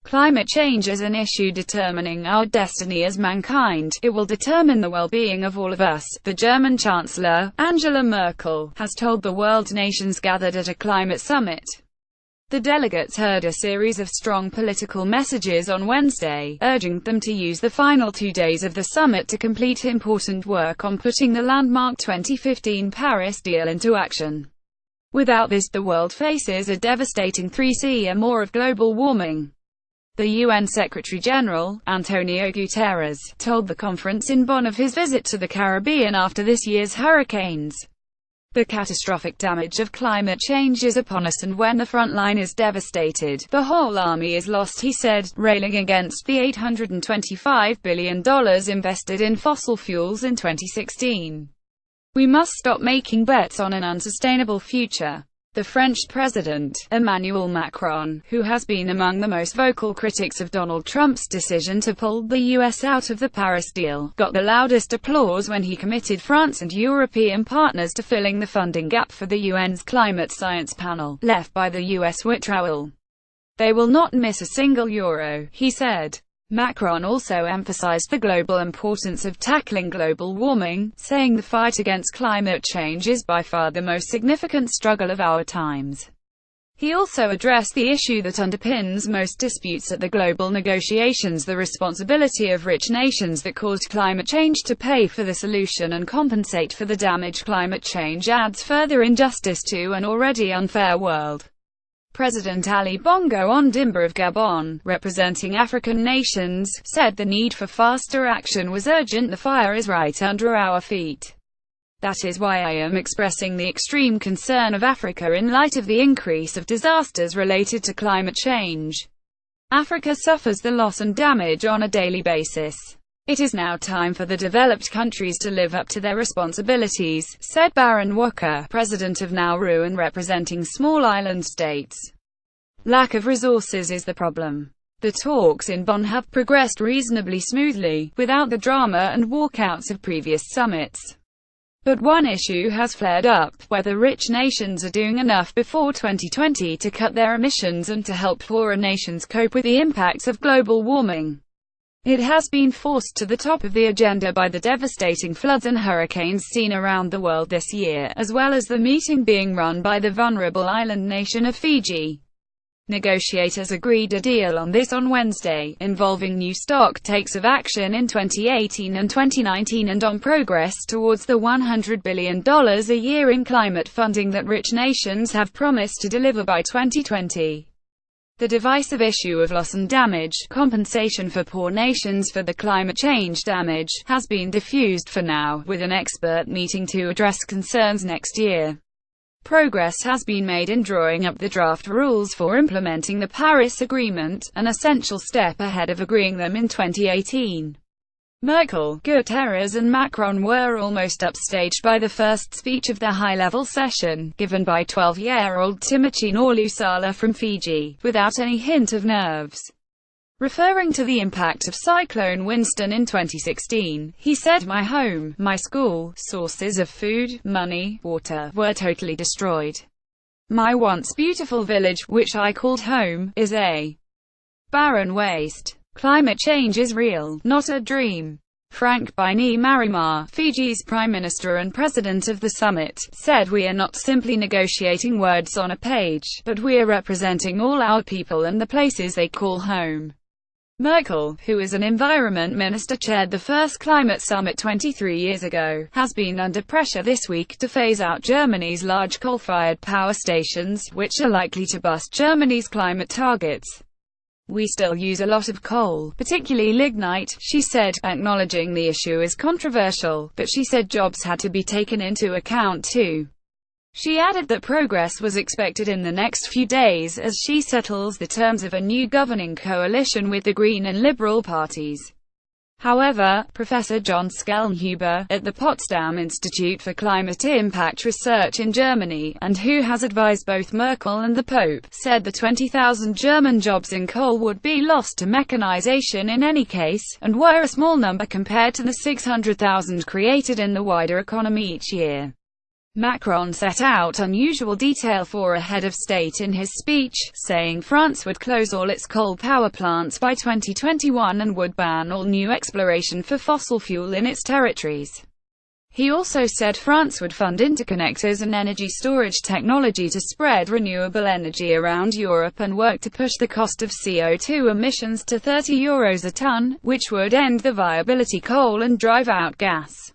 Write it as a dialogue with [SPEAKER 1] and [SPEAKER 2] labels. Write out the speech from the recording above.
[SPEAKER 1] Climate change is an issue determining our destiny as mankind. It will determine the well-being of all of us, the German chancellor, Angela Merkel, has told the world nations gathered at a climate summit. The delegates heard a series of strong political messages on Wednesday, urging them to use the final 2 days of the summit to complete important work on putting the landmark 2015 Paris deal into action. Without this, the world faces a devastating 3°C or more of global warming. The UN Secretary-General, Antonio Guterres, told the conference in Bonn of his visit to the Caribbean after this year's hurricanes. The catastrophic damage of climate change is upon us, and when the front line is devastated, the whole army is lost, he said, railing against the $825 billion invested in fossil fuels in 2016. We must stop making bets on an unsustainable future. The French president, Emmanuel Macron, who has been among the most vocal critics of Donald Trump's decision to pull the US out of the Paris deal, got the loudest applause when he committed France and European partners to filling the funding gap for the UN's climate science panel, left by the US withdrawal. They will not miss a single euro, he said. Macron also emphasized the global importance of tackling global warming, saying the fight against climate change is by far the most significant struggle of our times. He also addressed the issue that underpins most disputes at the global negotiations: the responsibility of rich nations that caused climate change to pay for the solution and compensate for the damage. Climate change adds further injustice to an already unfair world. President Ali Bongo Ondimba of Gabon, representing African nations, said the need for faster action was urgent. The fire is right under our feet. That is why I am expressing the extreme concern of Africa in light of the increase of disasters related to climate change. Africa suffers the loss and damage on a daily basis. It is now time for the developed countries to live up to their responsibilities, said Baron Walker, president of Nauru and representing small island states. Lack of resources is the problem. The talks in Bonn have progressed reasonably smoothly, without the drama and walkouts of previous summits. But one issue has flared up: whether rich nations are doing enough before 2020 to cut their emissions and to help poorer nations cope with the impacts of global warming. It has been forced to the top of the agenda by the devastating floods and hurricanes seen around the world this year, as well as the meeting being run by the vulnerable island nation of Fiji. Negotiators agreed a deal on this on Wednesday, involving new stock takes of action in 2018 and 2019 and on progress towards the $100 billion a year in climate funding that rich nations have promised to deliver by 2020. The divisive issue of loss and damage, compensation for poor nations for the climate change damage, has been diffused for now, with an expert meeting to address concerns next year. Progress has been made in drawing up the draft rules for implementing the Paris Agreement, an essential step ahead of agreeing them in 2018. Merkel, Guterres and Macron were almost upstaged by the first speech of their high-level session, given by 12-year-old Timothy Nolusala from Fiji, without any hint of nerves. Referring to the impact of Cyclone Winston in 2016, he said, "My home, my school, sources of food, money, water, were totally destroyed. My once beautiful village, which I called home, is a barren waste. Climate change is real, not a dream." Frank Bainimarama, Fiji's Prime Minister and President of the summit, said, "We are not simply negotiating words on a page, but we are representing all our people and the places they call home." Merkel, who as an environment minister chaired the first climate summit 23 years ago, has been under pressure this week to phase out Germany's large coal-fired power stations, which are likely to bust Germany's climate targets. "We still use a lot of coal, particularly lignite," she said, acknowledging the issue is controversial, but she said jobs had to be taken into account too. She added that progress was expected in the next few days as she settles the terms of a new governing coalition with the Green and Liberal parties. However, Professor John Schellnhuber, at the Potsdam Institute for Climate Impact Research in Germany, and who has advised both Merkel and the Pope, said the 20,000 German jobs in coal would be lost to mechanization in any case, and were a small number compared to the 600,000 created in the wider economy each year. Macron set out unusual detail for a head of state in his speech, saying France would close all its coal power plants by 2021 and would ban all new exploration for fossil fuel in its territories. He also said France would fund interconnectors and energy storage technology to spread renewable energy around Europe and work to push the cost of CO2 emissions to €30 a ton, which would end the viability coal and drive out gas.